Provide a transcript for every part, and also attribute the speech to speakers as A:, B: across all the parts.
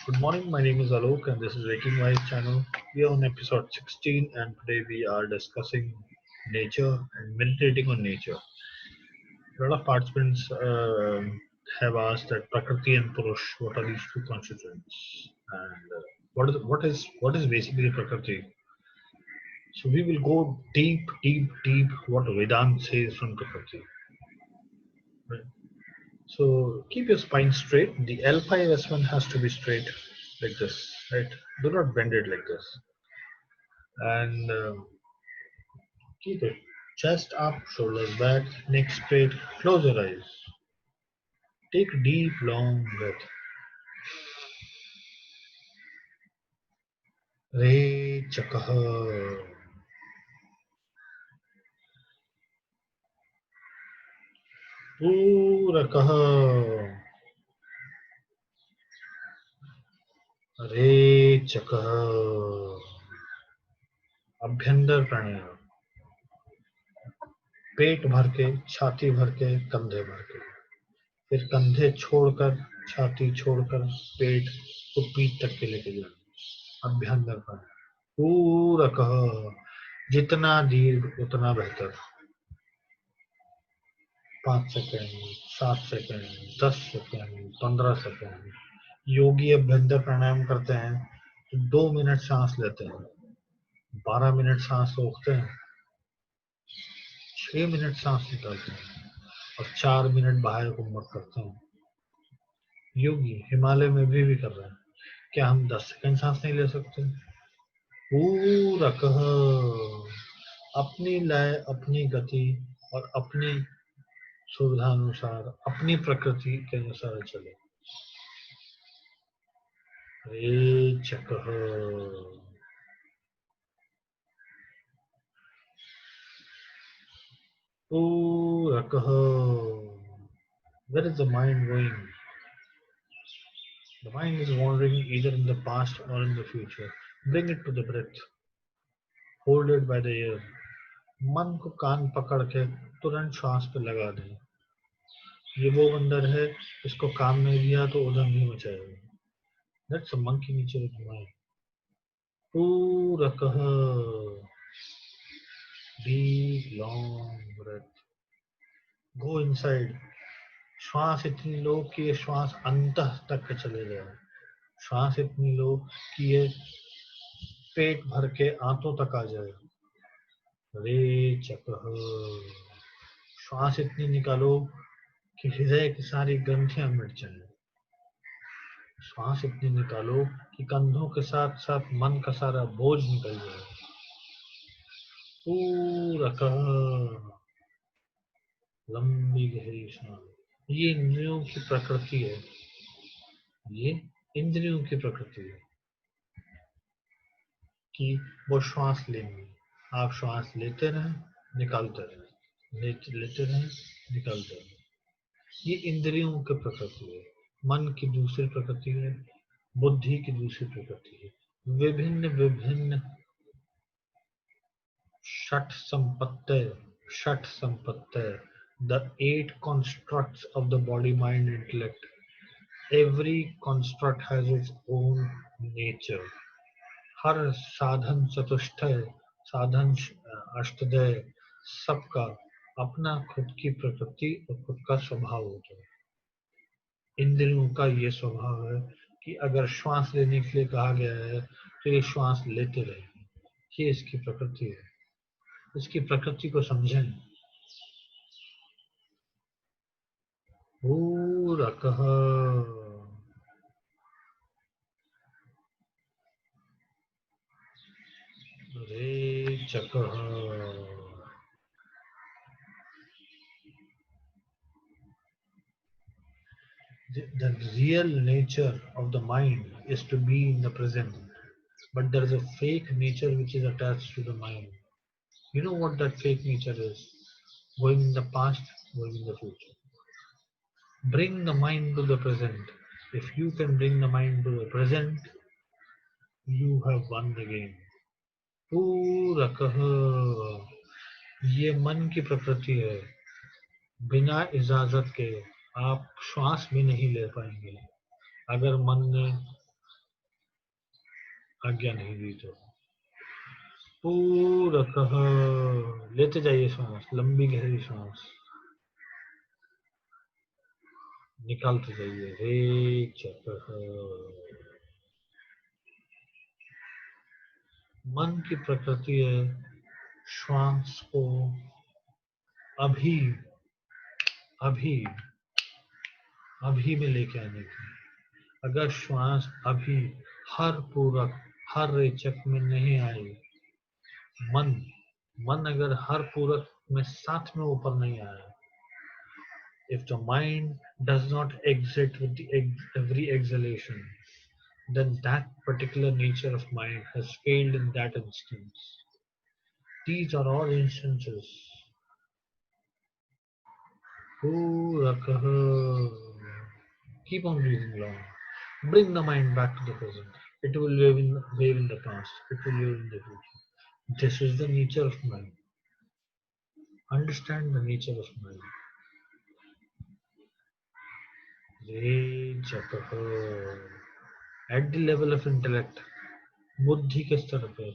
A: Good morning, my name is Alok and this is Waking Wise channel. We are on episode 16 and today we are discussing nature and meditating on nature. A lot of participants have asked that Prakriti and Purush, what are these two constituents? And what is basically Prakriti? So we will go deep what Vedanta says on Prakriti. Right? So keep your spine straight. The L5S1 has to be straight like this, right? Do not bend it like this. And keep it chest up, shoulders back, neck straight. Close your eyes. Take a deep, long breath. Re Chakaha. Purakaha. Re Chakaha. अभ्यंतर प्राणायाम. पेट भर के, छाती भर के, कंधे भर के. फिर कंधे छोड़कर, छाती छोड़कर, पेट को पीठ तक के लेके जाना. अभ्यंतर प्राणायाम. पूरा कहो. जितना दीर्घ उतना बेहतर. 5 सेकंड, 7 सेकंड, 10 सेकंड, 15 सेकंड. योगी अभ्यंतर प्राणायाम करते हैं तो 2 मिनट सांस लेते हैं, 12 मिनट सांस रोकते हैं, 6 मिनट सांस निकालते हैं और 4 मिनट बाहर कुंभक करते हैं. योगी हिमालय में भी कर रहे हैं. क्या हम 10 सेकंड सांस नहीं ले सकते? पूरा कह. अपनी लय, अपनी गति और अपनी सुविधा अनुसार, अपनी प्रकृति के अनुसार चले. रे चकह. पूरा कह. Where is the mind going? The mind is wandering either in the past or in the future. Bring it to the breath. Hold it by the ear. मन को कान पकड़ के तुरंत श्वास पे लगा दें. ये वो बंदर है, इसको काम नहीं दिया तो उधर नहीं मचाएगा. That's a monkey nature of the mind. पूरा कह. Deep long breath. Go inside. श्वास इतनी लो कि ये श्वास अंतः तक चले जाए. श्वास इतनी लो कि ये पेट भर के आंतों तक आ जाए. रे चकह. श्वास इतनी निकालो कि हृदय की सारी ग्रंथियां मिट जाए. श्वास इतनी निकालो कि कंधों के साथ साथ मन का सारा बोझ निकल जाए. पूरा कह. लंबी गहरी सांस. ये इंद्रियों की प्रकृति है. ये इंद्रियों की प्रकृति है कि वो श्वास लेंगे. आप श्वास लेते रहें, निकालते रहें, लेते रहें, निकालते रहें. ये इंद्रियों की प्रकृति है. मन की दूसरी प्रकृति है, बुद्धि की दूसरी प्रकृति है. विभिन्न विभिन्न षट संपत्ति, the 8 constructs of the body, mind, intellect. Every construct has its own nature. हर साधन चतुष्टय, साधन अष्टदय, सबका अपना खुद की प्रकृति और खुद का स्वभाव होता है. इंद्रियों का ये स्वभाव है कि अगर श्वास लेने के लिए कहा गया है तो ये श्वास लेते रहेंगे. ये इसकी प्रकृति है. इसकी प्रकृति को समझें. पूरा कह. रे चकह. The real nature of the mind is to be in the present, but there is a fake nature which is attached to the mind. You know what that fake nature is? Going in the past, going in the future. Bring the mind to the present. If you can bring the mind to the present, you have won the game. पूरा कह. ये मन की प्रकृति है. बिना इजाजत के आप श्वास भी नहीं ले पाएंगे. अगर मन ने आज्ञा नहीं दी तो पूरा कह लेते जाइए सांस, लंबी गहरी सांस निकालते जाइए। रे चक। मन की प्रकृति है श्वास को अभी अभी अभी में लेके आने की। अगर श्वास अभी हर पूरक हर रेचक में नहीं आई, मन मन अगर हर पूरक में साथ में ऊपर नहीं आया, if the mind does not exit with every exhalation, then that particular nature of mind has failed in that instance. These are all instances. Keep on breathing long. Bring the mind back to the present. It will wave in the past. It will live in the future. This is the nature of mind. Understand the nature of mind. At the level of intellect, बुद्धि के स्तर पे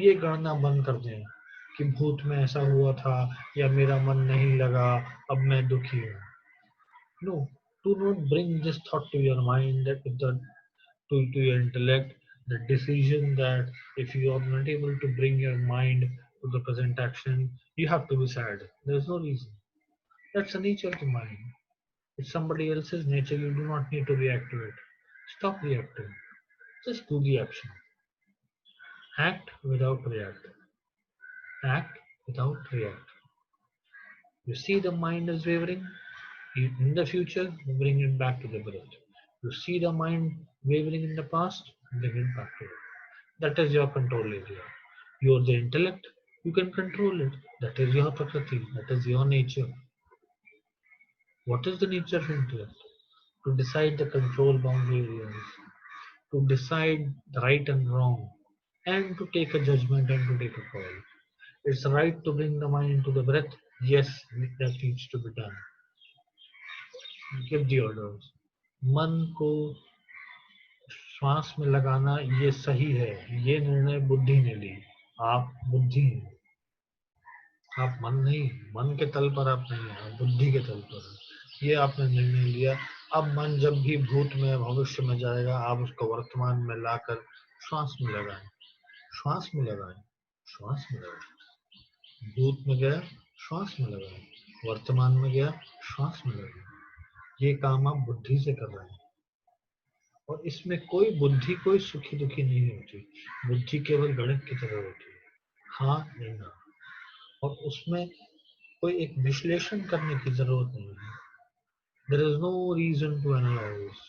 A: ये गणना बंद कर दें कि भूत में ऐसा हुआ था या मेरा मन नहीं लगा, अब मैं दुखी हूँ. No, do not bring this thought to your mind, that to your intellect, the decision that if you are not able to bring your mind to the present action, you have to be sad. There is no reason. That's the nature of the mind. It's somebody else's nature. You do not need to react to it. Stop reacting. Just do the action. Act without react. Act without react. You see the mind is wavering. In the future, bring it back to the breath. You see the mind wavering in the past, bring it back to it. That is your control area. You are the intellect, you can control it. That is your prakriti, that is your nature. What is the nature of intellect? To decide the control boundary areas, to decide the right and wrong, and to take a judgment and to take a call. It's right to bring the mind to the breath. Yes, that needs to be done. Give the orders. मन को श्वास में लगाना ये सही है, ये निर्णय बुद्धि ने ली. आप बुद्धि हैं, आप मन नहीं. मन के तल पर आप नहीं हैं, बुद्धि के तल पर है. ये आपने निर्णय लिया. अब मन जब भी भूत में भविष्य में जाएगा, आप उसको वर्तमान में लाकर श्वास में लगाएं. श्वास में लगाएं. श्वास में लगाएं. भूत में गया, श्वास में लगाएं. वर्तमान में गया, श्वास में लगाएं. ये काम आप बुद्धि से कर रहे हैं. और इसमें कोई बुद्धि कोई सुखी दुखी नहीं होती. बुद्धि केवल गणित की तरह होती है, हाँ नहीं ना. और उसमें कोई एक विश्लेषण करने की जरूरत नहीं है. There is no reason to analyze.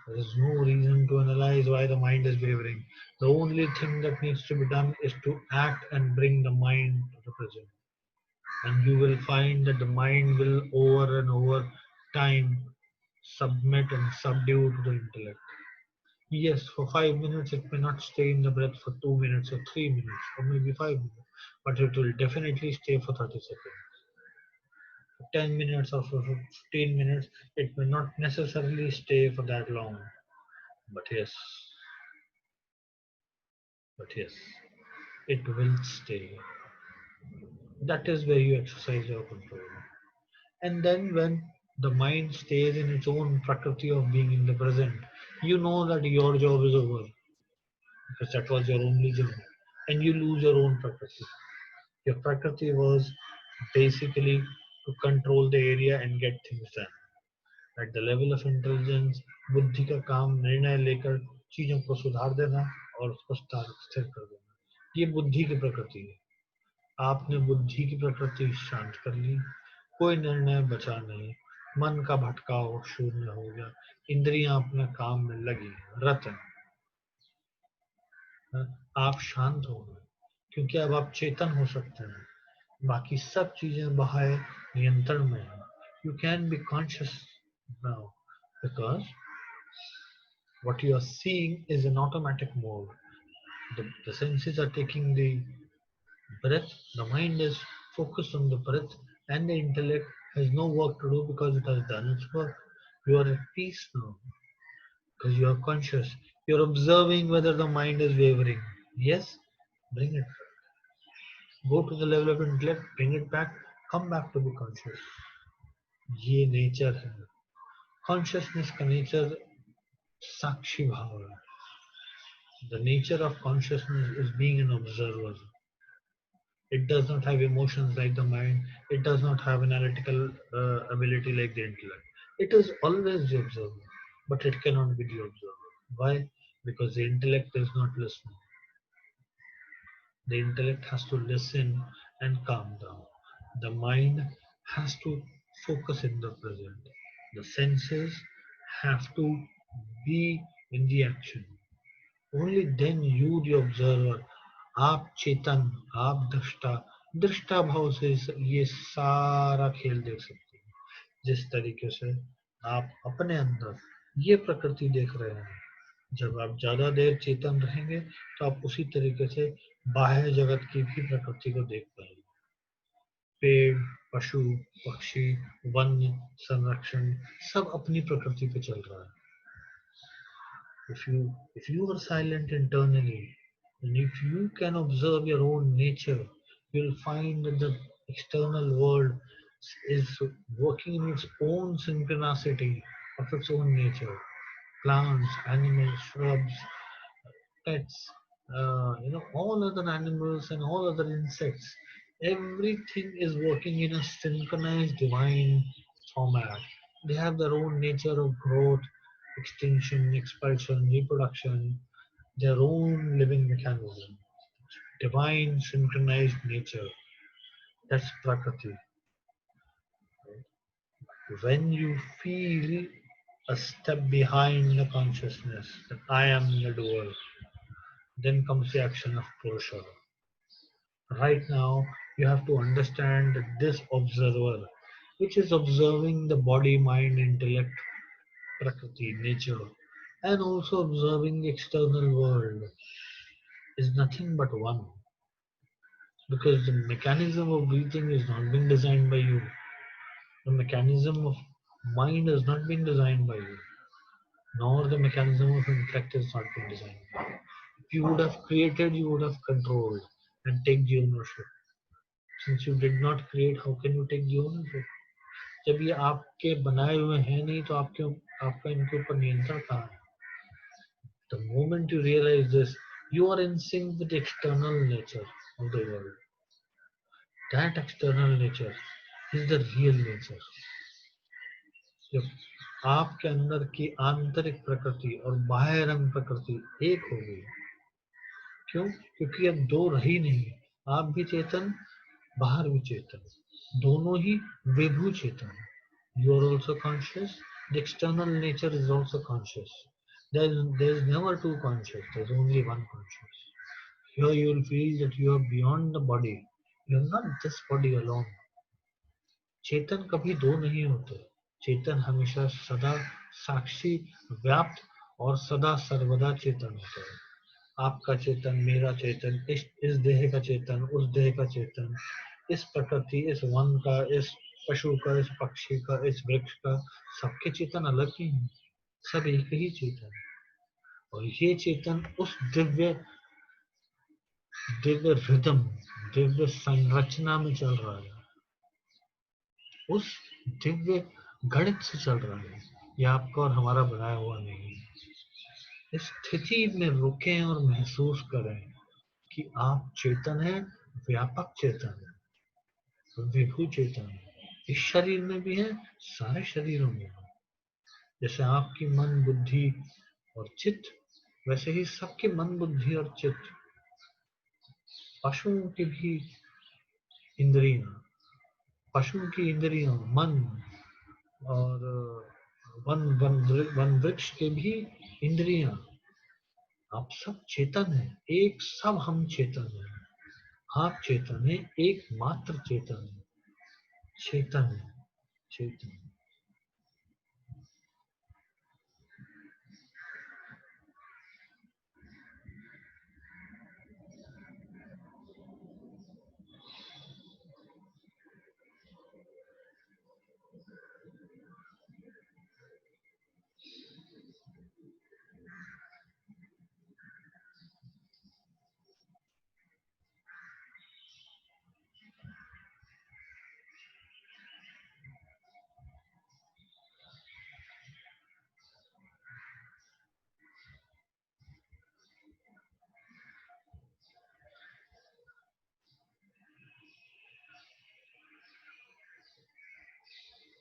A: There is no reason to analyze why the mind is wavering. The only thing that needs to be done is to act and bring the mind to the present. And you will find that the mind will over and over time submit and subdue to the intellect. Yes, for 5 minutes it may not stay in the breath for 2 minutes or 3 minutes or maybe 5 minutes, but it will definitely stay for 30 seconds. For 10 minutes or for 15 minutes, it may not necessarily stay for that long. But yes, it will stay. That is where you exercise your control. And then when the mind stays in its own prakriti of being in the present, you know that your job is over because that was your only job, and you lose your own prakriti. Your prakriti was basically to control the area and get things done. At the level of intelligence, बुद्धि का काम निर्णय लेकर चीजों को सुधार देना और उसको स्थिर कर देना. ये बुद्धि की प्रकृति है. आपने बुद्धि की प्रकृति शांत कर ली, कोई निर्णय बचा नहीं, मन का भटकाव शून्य हो गया, इंद्रियां अपने काम में लगी, रत हैं. आप शांत हो गए क्योंकि अब आप चेतन हो सकते हैं. बाकी सब चीजें बाहर नियंत्रण में है. You can be conscious now because what you are seeing is in automatic mode. The senses are taking the breath, the mind is focused on the breath, and the intellect has no work to do because it has done its work. You are at peace now because you are conscious. You're observing whether the mind is wavering. Yes, bring it. Go to the level of intellect, bring it back, come back to be conscious. ये nature है. Consciousness का nature साक्षी भाव है. The nature of consciousness is being an observer. It does not have emotions like the mind. It does not have analytical ability like the intellect. It is always the observer, but it cannot be the observer. Why? Because the intellect is not listening. The intellect has to listen and calm down. The mind has to focus in the present. The senses have to be in the action. Only then you, the observer, आप चेतन, आप दृष्टा, दृष्टा भाव से ये सारा खेल देख सकते हैं. जिस तरीके से आप अपने अंदर ये प्रकृति देख रहे हैं, जब आप ज्यादा देर चेतन रहेंगे तो आप उसी तरीके से बाह्य जगत की भी प्रकृति को देख पाएंगे. पेड़, पशु, पक्षी, वन्य, संरक्षण सब अपनी प्रकृति पे चल रहा है. If you are silent internally, and if you can observe your own nature, you'll find that the external world is working in its own synchronicity of its own nature. Plants, animals, shrubs, pets, all other animals and all other insects. Everything is working in a synchronized divine format. They have their own nature of growth, extinction, expulsion, reproduction, their own living mechanism. Divine synchronized nature. That's Prakriti. When you feel a step behind the consciousness that I am the doer, then comes the action of Purusha. Right now, you have to understand that this observer, which is observing the body, mind, intellect, Prakriti, nature, and also observing the external world, is nothing but one. Because the mechanism of breathing is not been designed by you. The mechanism of mind has not been designed by you. Nor the mechanism of intellect has not been designed by you. If you would have created, you would have controlled and take the ownership. Since you did not create, how can you take the ownership? जब ये आपके बनाए हुए हैं नहीं तो आपके आपका इनके ऊपर नियंत्रण कहाँ है? The moment you realize this, you are in sync with the external nature of the world. That external nature is the real nature. जब आपके अंदर की आंतरिक प्रकृति और बाह्य रंग प्रकृति एक हो गई, क्यों? क्योंकि अब दो रही नहीं. आप भी चेतन, बाहर भी चेतन, दोनों ही विभू चेतन. You are also conscious. The external nature is also conscious. There is never two conscious. There is only one conscious. Here you will feel that you are beyond the body. You are not this body alone. चेतन कभी दो नहीं होते. चेतन हमेशा सदा साक्षी, व्याप्त और सदा सर्वदा चेतन होता है. आपका चेतन, मेरा चेतन, इस देह का चेतन, उस देह का चेतन, इस प्रकृति, इस वन का, इस पशु का, इस पक्षी का, इस वृक्ष का, सबके चेतन अलग ही हैं. सब एक ही चेतन. और ये चेतन उस दिव्य दिव्य रिदम, दिव्य संरचना में चल रहा है. उस दिव्य गणित से चल रहा है. ये आपका और हमारा बनाया हुआ नहीं है. इस स्थिति में रुकें और महसूस करें कि आप चेतन हैं, व्यापक चेतन है, विभू चेतन है. इस शरीर में भी है, सारे शरीरों में है. जैसे आपकी मन, बुद्धि और चित्त, वैसे ही सबके मन, बुद्धि और चित्त. पशुओं की भी इंद्रियां, पशुओं की इंद्रियां, मन और वन वन वन वृक्ष के भी इंद्रियां. आप सब चेतन हैं. एक सब हम चेतन हैं. आप चेतन है, एकमात्र चेतन है. चेतन है, चेतन.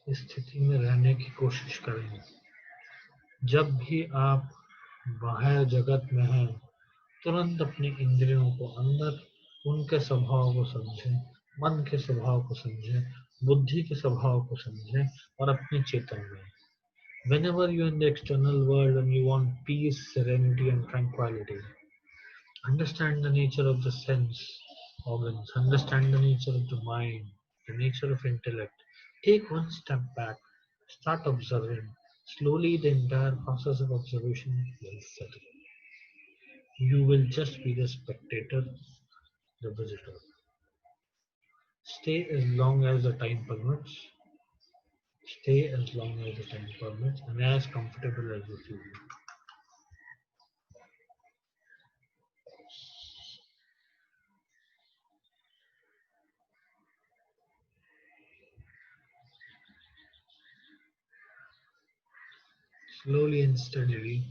A: इस स्थिति में रहने की कोशिश करें। जब भी आप बाहर जगत में हैं, तुरंत अपनी इंद्रियों को अंदर, उनके स्वभाव को समझें, मन के स्वभाव को समझें, बुद्धि के स्वभाव को समझें और अपने चेतन में। Whenever you're in the external world and you want peace, serenity, and tranquility, understand the nature of the sense organs, understand the nature of the mind, the nature of intellect. Take one step back, start observing. Slowly, the entire process of observation will settle. You will just be the spectator, the visitor. Stay as long as the time permits. Stay as long as the time permits and as comfortable as you feel. Slowly and steadily,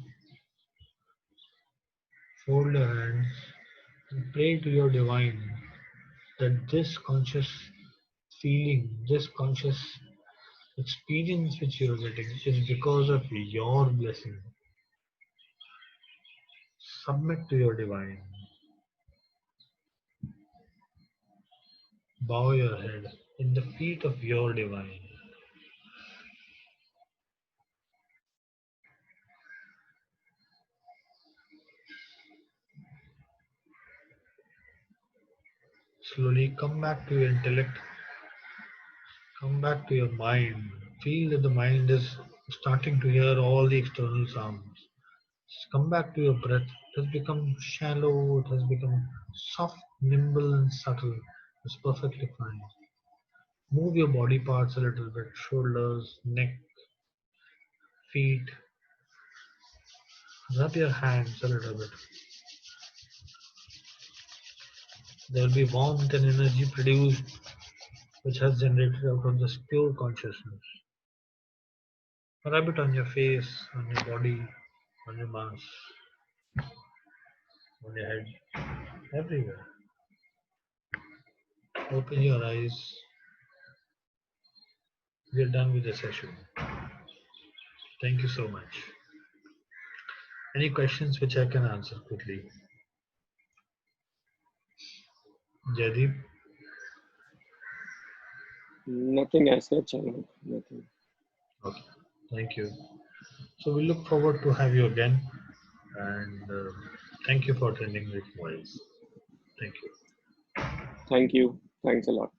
A: fold your hands and pray to your divine that this conscious feeling, this conscious experience which you are getting is because of your blessing. Submit to your divine. Bow your head in the feet of your divine. Slowly come back to your intellect, come back to your mind. Feel that the mind is starting to hear all the external sounds. Come back to your breath. It has become shallow, it has become soft, nimble, and subtle. It's perfectly fine. Move your body parts a little bit, shoulders, neck, feet. Rub your hands a little bit. There will be warmth and energy produced, which has generated out of this pure consciousness. Rub it on your face, on your body, on your mouth, on your head, everywhere. Open your eyes. We're done with the session. Thank you so much. Any questions which I can answer quickly? Jaideep?
B: Nothing as such, Anand. Nothing.
A: Okay. Thank you. So we look forward to have you again, and thank you for attending with voice. Thank you.
B: Thank you. Thanks a lot.